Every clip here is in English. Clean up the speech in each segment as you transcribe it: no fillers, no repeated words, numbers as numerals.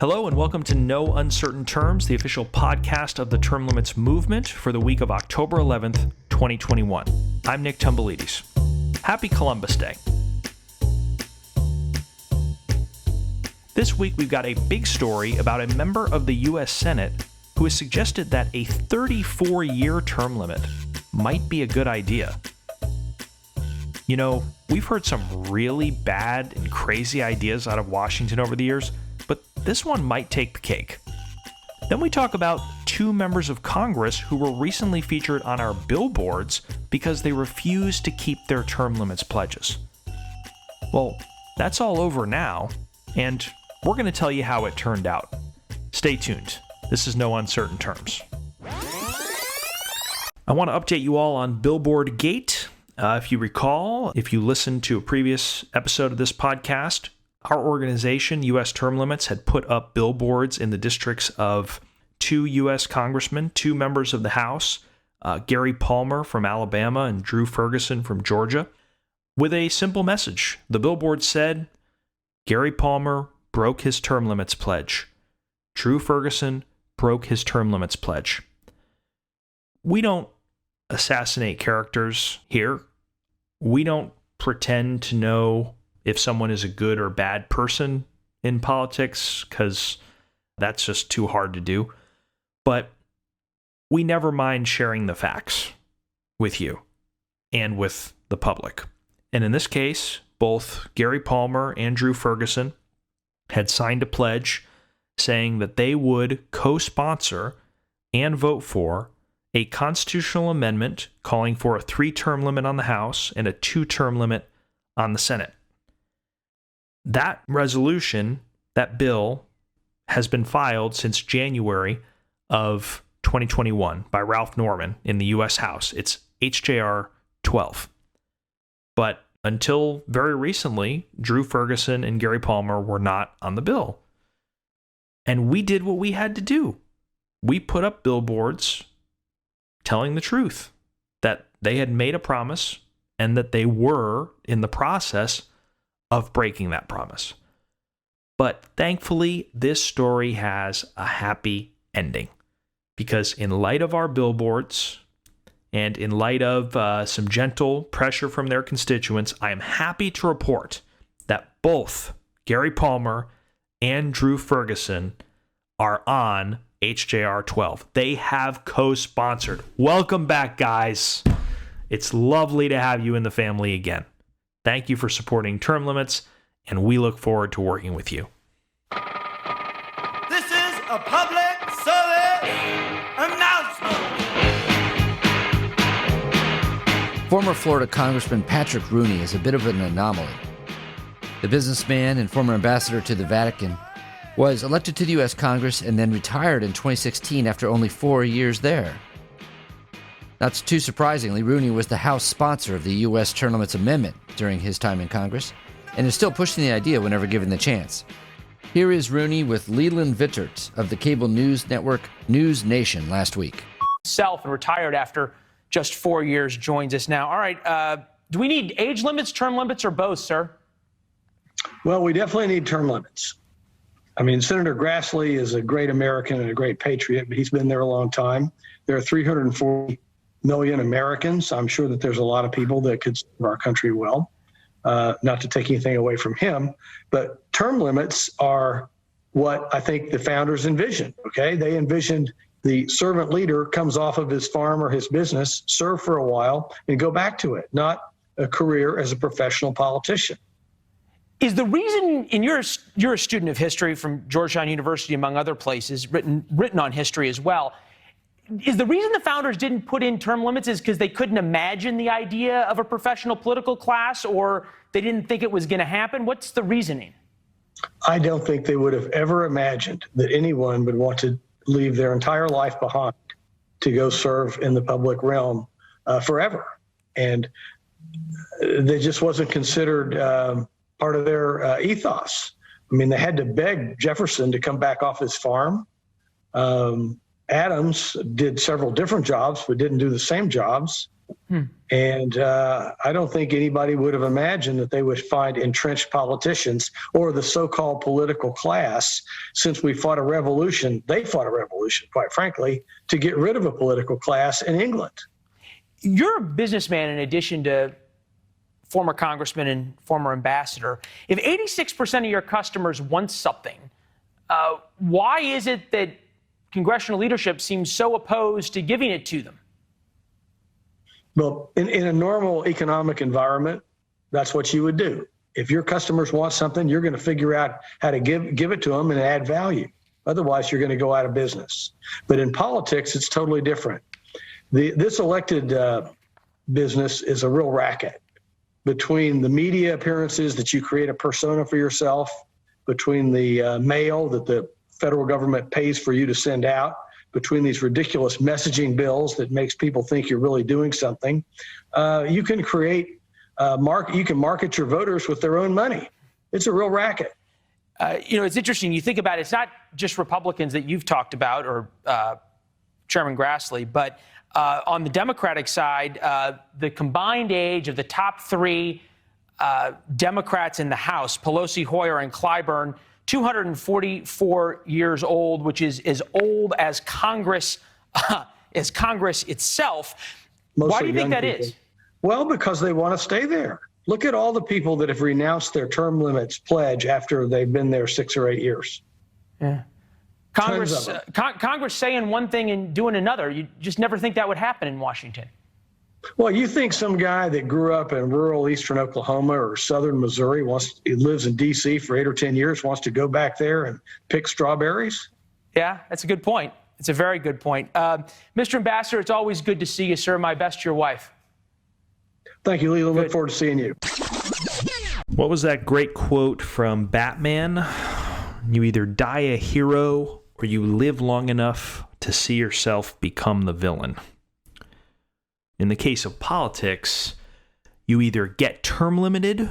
Hello and welcome to No Uncertain Terms, the official podcast of the Term Limits movement for the week of October 11th, 2021. I'm Nick Tumbelides. Happy Columbus Day. This week we've got a big story about a member of the U.S. Senate who has suggested that a 34-year term limit might be a good idea. You know, we've heard some really bad and crazy ideas out of Washington over the years, but this one might take the cake. Then we talk about two members of Congress who were recently featured on our billboards because they refused to keep their term limits pledges. Well, that's all over now, and we're going to tell you how it turned out. Stay tuned. This is No Uncertain Terms. I want to update you all on Billboard Gate. If you recall, if you listened to a previous episode of this podcast, our organization, U.S. Term Limits, had put up billboards in the districts of two U.S. congressmen, two members of the House, Gary Palmer from Alabama and Drew Ferguson from Georgia, with a simple message. The billboard said, Gary Palmer broke his term limits pledge. Drew Ferguson broke his term limits pledge. We don't assassinate characters here. We don't pretend to know if someone is a good or bad person in politics, because that's just too hard to do. But we never mind sharing the facts with you and with the public. And in this case, both Gary Palmer and Drew Ferguson had signed a pledge saying that they would co-sponsor and vote for a constitutional amendment calling for a 3-term limit on the House and a 2-term limit on the Senate. That resolution, that bill, has been filed since January of 2021 by Ralph Norman in the U.S. House. It's HJR 12. But until very recently, Drew Ferguson and Gary Palmer were not on the bill. And we did what we had to do. We put up billboards telling the truth, that they had made a promise and that they were in the process of breaking that promise. But thankfully, this story has a happy ending, because in light of our billboards and in light of some gentle pressure from their constituents, I am happy to report that both Gary Palmer and Drew Ferguson are on HJR 12. They have co-sponsored. Welcome back, guys. It's lovely to have you in the family again. Thank you for supporting term limits, and we look forward to working with you. This is a public service announcement. Former Florida Congressman Patrick Rooney is a bit of an anomaly. The businessman and former ambassador to the Vatican was elected to the U.S. Congress and then retired in 2016 after only 4 years there. Not too surprisingly, Rooney was the House sponsor of the U.S. Term Limits Amendment during his time in Congress, and is still pushing the idea whenever given the chance. Here is Rooney with Leland Vittert of the cable news network News Nation last week. Self and retired after just 4 years joins us now. All right, do we need age limits, term limits, or both, sir? Well, we definitely need term limits. I mean, Senator Grassley is a great American and a great patriot, but he's been there a long time. There are 340 million Americans. I'm sure that there's a lot of people that could serve our country well. Not to take anything away from him, but term limits are what I think the founders envisioned, okay? They envisioned the servant leader comes off of his farm or his business, serve for a while, and go back to it, not a career as a professional politician. Is the reason, you're a student of history from Georgetown University, among other places, written on history as well. Is the reason the founders didn't put in term limits is because they couldn't imagine the idea of a professional political class, or they didn't think it was going to happen? What's the reasoning? I don't think they would have ever imagined that anyone would want to leave their entire life behind to go serve in the public realm forever. And they just wasn't considered part of their ethos. I mean, they had to beg Jefferson to come back off his farm. Adams did several different jobs, but didn't do the same jobs. And I don't think anybody would have imagined that they would find entrenched politicians or the so-called political class, since we fought a revolution. They fought a revolution, quite frankly, to get rid of a political class in England. You're a businessman in addition to former congressman and former ambassador. If 86% of your customers want something, why is it that congressional leadership seems so opposed to giving it to them? Well, in a normal economic environment, that's what you would do. If your customers want something, you're going to figure out how to give it to them and add value. Otherwise, you're going to go out of business. But in politics, it's totally different. This elected business is a real racket. Between the media appearances that you create a persona for yourself, between the mail that the federal government pays for you to send out, between these ridiculous messaging bills that makes people think you're really doing something, you can create you can market your voters with their own money. It's a real racket. It's interesting. You think about it, it's not just Republicans that you've talked about, or Chairman Grassley, but on the Democratic side, the combined age of the top three Democrats in the House, Pelosi, Hoyer, and Clyburn, 244 years old, which is as old as Congress itself. Mostly Why do you think that people. is? Well, because they want to stay there. Look at all the people that have renounced their term limits pledge after they've been there 6 or 8 years. Yeah. Congress saying one thing and doing another. You just never think that would happen in Washington. Well, you think some guy that grew up in rural eastern Oklahoma or southern Missouri lives in D.C. for 8 or 10 years, wants to go back there and pick strawberries? Yeah, that's a good point. It's a very good point. Mr. Ambassador, it's always good to see you, sir. My best to your wife. Thank you, Leland. Look forward to seeing you. What was that great quote from Batman? You either die a hero or you live long enough to see yourself become the villain. In the case of politics, you either get term limited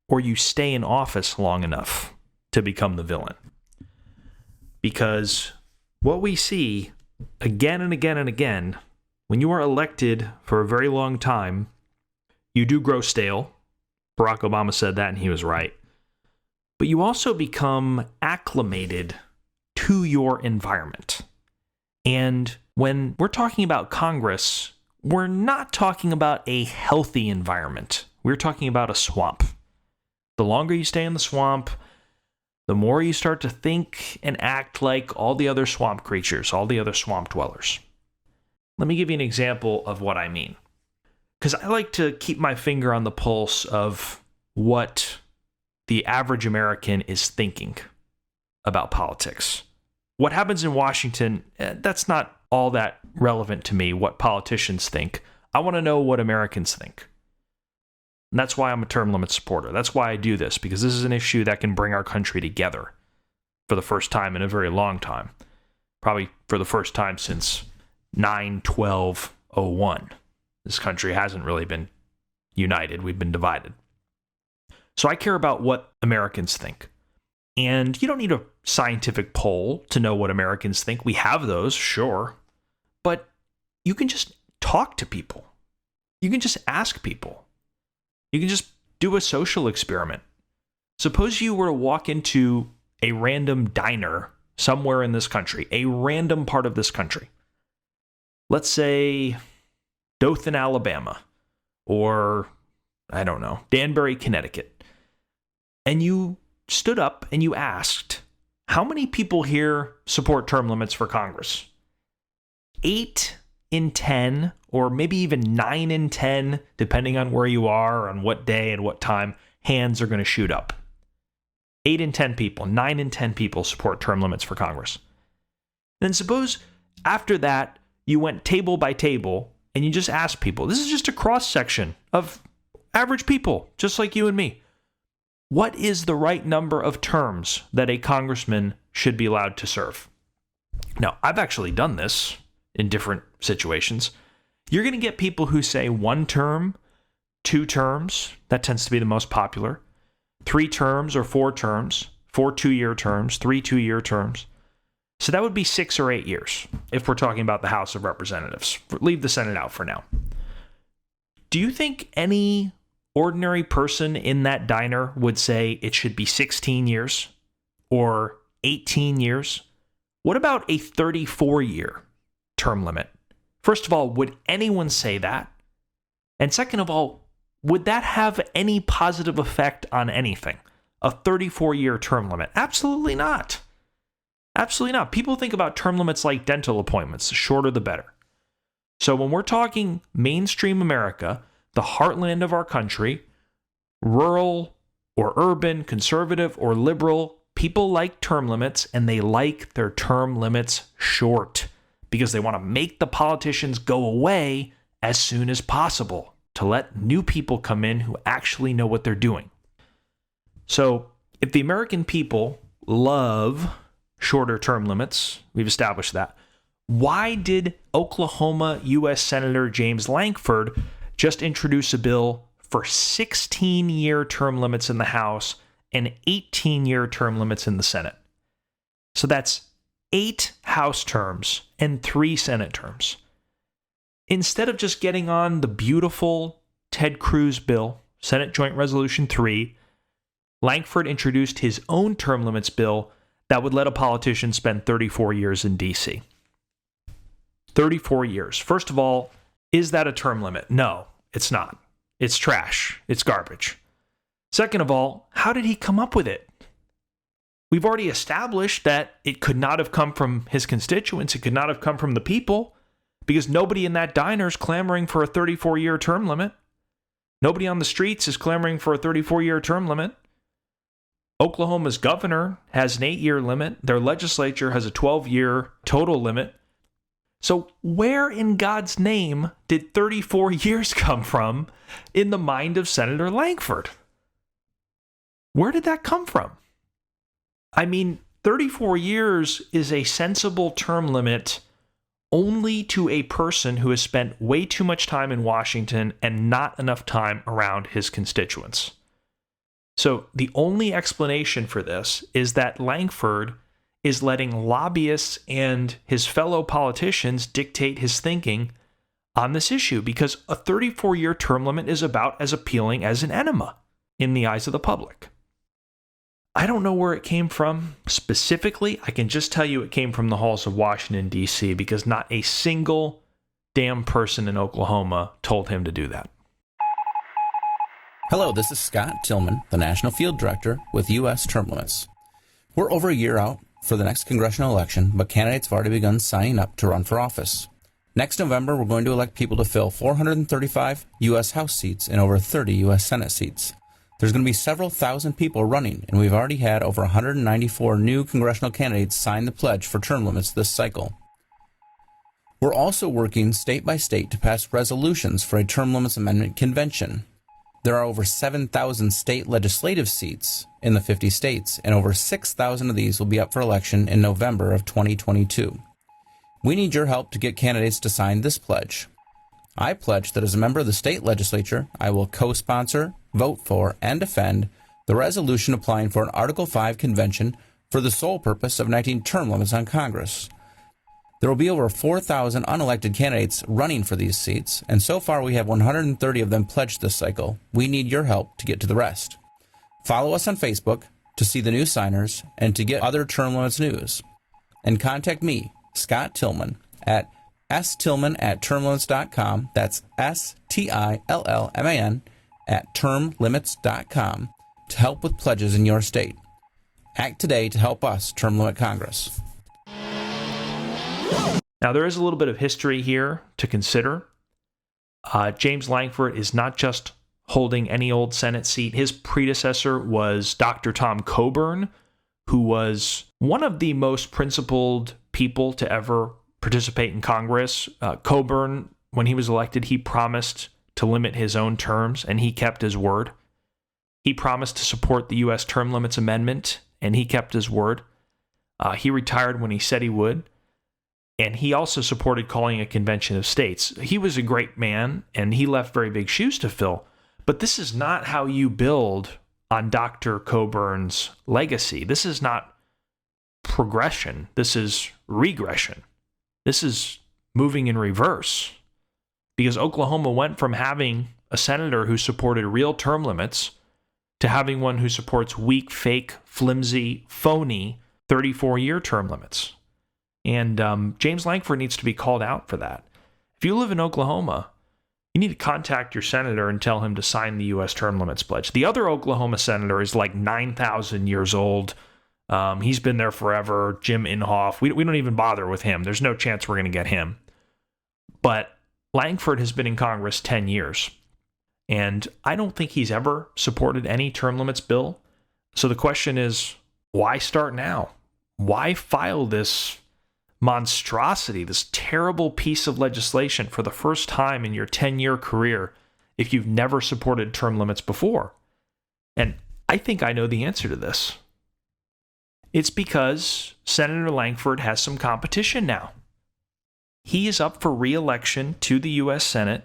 or you stay in office long enough to become the villain. Because what we see again and again and again, when you are elected for a very long time, you do grow stale. Barack Obama said that, and he was right. But you also become acclimated to your environment. And when we're talking about Congress, we're not talking about a healthy environment. We're talking about a swamp. The longer you stay in the swamp, the more you start to think and act like all the other swamp creatures, all the other swamp dwellers. Let me give you an example of what I mean. Because I like to keep my finger on the pulse of what the average American is thinking about politics. What happens in Washington, that's not all that relevant to me, what politicians think. I want to know what Americans think. And that's why I'm a term limit supporter. That's why I do this, because this is an issue that can bring our country together for the first time in a very long time. Probably for the first time since 9/12/01. This country hasn't really been united. We've been divided. So I care about what Americans think. And you don't need a scientific poll to know what Americans think. We have those, sure. But you can just talk to people. You can just ask people. You can just do a social experiment. Suppose you were to walk into a random diner somewhere in this country, a random part of this country. Let's say Dothan, Alabama, or, I don't know, Danbury, Connecticut. And you stood up and you asked, how many people here support term limits for Congress? 8 in 10, or maybe even 9 in 10, depending on where you are, on what day and what time, hands are going to shoot up. 8 in 10 people, 9 in 10 people support term limits for Congress. Then suppose after that, you went table by table and you just asked people, this is just a cross-section of average people, just like you and me. What is the right number of terms that a congressman should be allowed to serve? Now, I've actually done this in different situations. You're going to get people who say 1 term, 2 terms. That tends to be the most popular. 3 terms or 4 terms, 4 2-year terms, 3 2-year terms. So that would be 6 or 8 years if we're talking about the House of Representatives. Leave the Senate out for now. Do you think any ordinary person in that diner would say it should be 16 years or 18 years? What about a 34-year term limit? First of all, would anyone say that? And second of all, would that have any positive effect on anything? A 34-year term limit? Absolutely not. Absolutely not. People think about term limits like dental appointments. The shorter, the better. So when we're talking mainstream America, the heartland of our country, rural or urban, conservative or liberal, people like term limits, and they like their term limits short because they want to make the politicians go away as soon as possible to let new people come in who actually know what they're doing. So if the American people love shorter term limits, we've established that, why did Oklahoma U.S. Senator James Lankford just introduce a bill for 16-year term limits in the House and 18-year term limits in the Senate? So that's 8 House terms and 3 Senate terms. Instead of just getting on the beautiful Ted Cruz bill, Senate Joint Resolution 3, Lankford introduced his own term limits bill that would let a politician spend 34 years in D.C. 34 years. First of all, is that a term limit? No, it's not. It's trash. It's garbage. Second of all, how did he come up with it? We've already established that it could not have come from his constituents. It could not have come from the people because nobody in that diner is clamoring for a 34-year term limit. Nobody on the streets is clamoring for a 34-year term limit. Oklahoma's governor has an 8-year limit. Their legislature has a 12-year total limit. So where in God's name did 34 years come from in the mind of Senator Lankford? Where did that come from? I mean, 34 years is a sensible term limit only to a person who has spent way too much time in Washington and not enough time around his constituents. So the only explanation for this is that Lankford is letting lobbyists and his fellow politicians dictate his thinking on this issue because a 34-year term limit is about as appealing as an enema in the eyes of the public. I don't know where it came from specifically. I can just tell you it came from the halls of Washington, D.C., because not a single damn person in Oklahoma told him to do that. Hello, this is Scott Tillman, the National Field Director with U.S. Term Limits. We're over a year out for the next congressional election, but candidates have already begun signing up to run for office. Next November, we're going to elect people to fill 435 U.S. House seats and over 30 U.S. Senate seats. There's going to be several thousand people running, and we've already had over 194 new congressional candidates sign the pledge for term limits this cycle. We're also working state by state to pass resolutions for a term limits amendment convention. There are over 7,000 state legislative seats in the 50 states, and over 6,000 of these will be up for election in November of 2022. We need your help to get candidates to sign this pledge. I pledge that as a member of the state legislature, I will co-sponsor, vote for, and defend the resolution applying for an Article 5 convention for the sole purpose of enacting term limits on Congress. There will be over 4,000 unelected candidates running for these seats, and so far we have 130 of them pledged this cycle. We need your help to get to the rest. Follow us on Facebook to see the new signers and to get other term limits news. And contact me, Scott Tillman, at stillman@termlimits.com. That's STILLMAN @termlimits.com to help with pledges in your state. Act today to help us term limit Congress. Now, there is a little bit of history here to consider. James Lankford is not just holding any old Senate seat. His predecessor was Dr. Tom Coburn, who was one of the most principled people to ever participate in Congress. Coburn, when he was elected, he promised to limit his own terms, and he kept his word. He promised to support the U.S. Term Limits Amendment, and he kept his word. He retired when he said he would. And he also supported calling a convention of states. He was a great man, and he left very big shoes to fill. But this is not how you build on Dr. Coburn's legacy. This is not progression. This is regression. This is moving in reverse. Because Oklahoma went from having a senator who supported real term limits to having one who supports weak, fake, flimsy, phony 34-year term limits. And James Lankford needs to be called out for that. If you live in Oklahoma, you need to contact your senator and tell him to sign the U.S. term limits pledge. The other Oklahoma senator is like 9,000 years old. He's been there forever. Jim Inhofe. We don't even bother with him. There's no chance we're going to get him. But Lankford has been in Congress 10 years. And I don't think he's ever supported any term limits bill. So the question is, why start now? Why file this monstrosity, this terrible piece of legislation for the first time in your 10-year career if you've never supported term limits before? And I think I know the answer to this. It's because Senator Lankford has some competition now. He is up for re-election to the U.S. Senate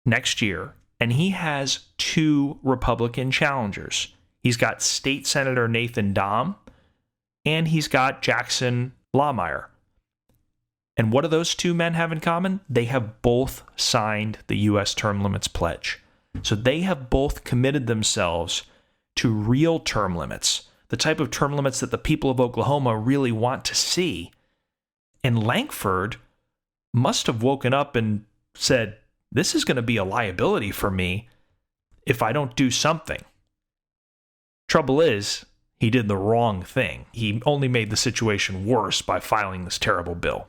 next year, and he has 2 Republican challengers. He's got State Senator Nathan Dahm, and he's got Jackson Lahmeyer. And what do those 2 men have in common? They have both signed the U.S. term limits pledge. So they have both committed themselves to real term limits, the type of term limits that the people of Oklahoma really want to see. And Lankford must have woken up and said, this is going to be a liability for me if I don't do something. Trouble is, he did the wrong thing. He only made the situation worse by filing this terrible bill.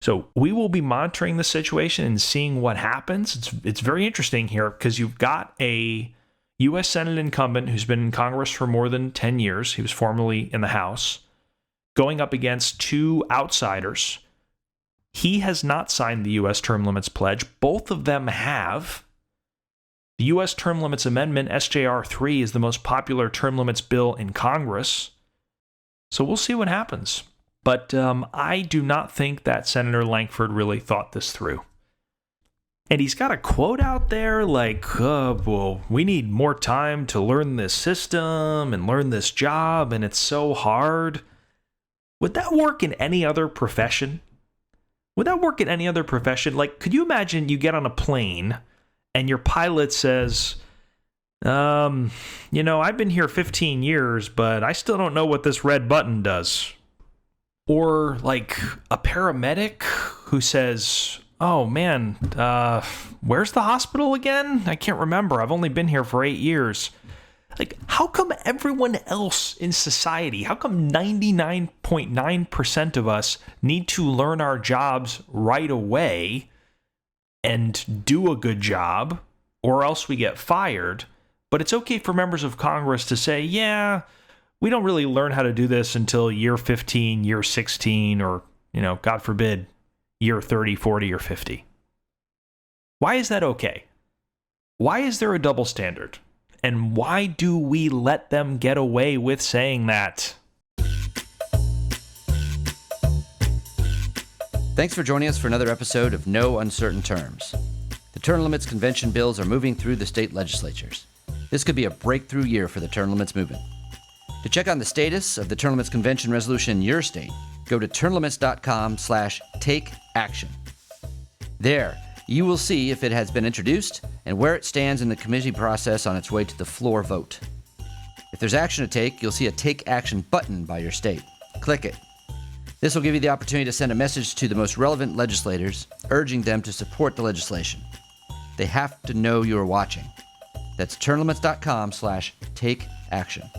So we will be monitoring the situation and seeing what happens. It's very interesting here because you've got a U.S. Senate incumbent who's been in Congress for more than 10 years. He was formerly in the House, going up against 2 outsiders. He has not signed the U.S. term limits pledge. Both of them have. The U.S. term limits amendment, SJR 3, is the most popular term limits bill in Congress. So we'll see what happens. But I do not think that Senator Lankford really thought this through. And he's got a quote out there like, well, we need more time to learn this system and learn this job, and it's so hard. Would that work in any other profession? Would that work in any other profession? Like, could you imagine you get on a plane and your pilot says, I've been here 15 years, but I still don't know what this red button does. Or like a paramedic who says, oh man, where's the hospital again? I can't remember. I've only been here for 8 years. Like, how come everyone else in society, how come 99.9% of us need to learn our jobs right away and do a good job, or else we get fired? But it's okay for members of Congress to say, yeah, we don't really learn how to do this until year 15, year 16, or, God forbid, year 30, 40, or 50. Why is that okay? Why is there a double standard? And why do we let them get away with saying that? Thanks for joining us for another episode of No Uncertain Terms. The term limits convention bills are moving through the state legislatures. This could be a breakthrough year for the term limits movement. To check on the status of the term limits convention resolution in your state, go to termlimits.com/takeaction. There, you will see if it has been introduced and where it stands in the committee process on its way to the floor vote. If there's action to take, you'll see a Take Action button by your state. Click it. This will give you the opportunity to send a message to the most relevant legislators, urging them to support the legislation. They have to know you're watching. That's termlimits.com/takeaction.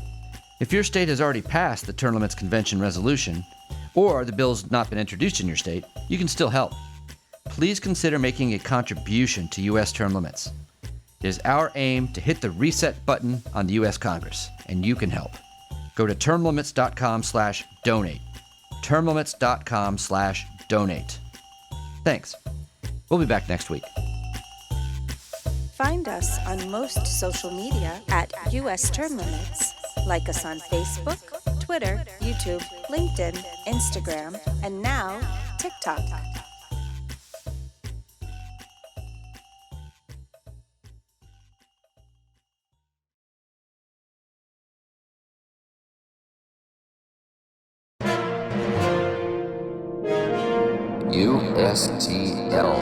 If your state has already passed the term limits convention resolution, or the bill's not been introduced in your state, you can still help. Please consider making a contribution to U.S. term limits. It is our aim to hit the reset button on the U.S. Congress, and you can help. Go to termlimits.com/donate. termlimits.com/donate. Thanks. We'll be back next week. Find us on most social media at U.S. Term Limits. Like us on Facebook, Twitter, YouTube, LinkedIn, Instagram, and now TikTok. USTL.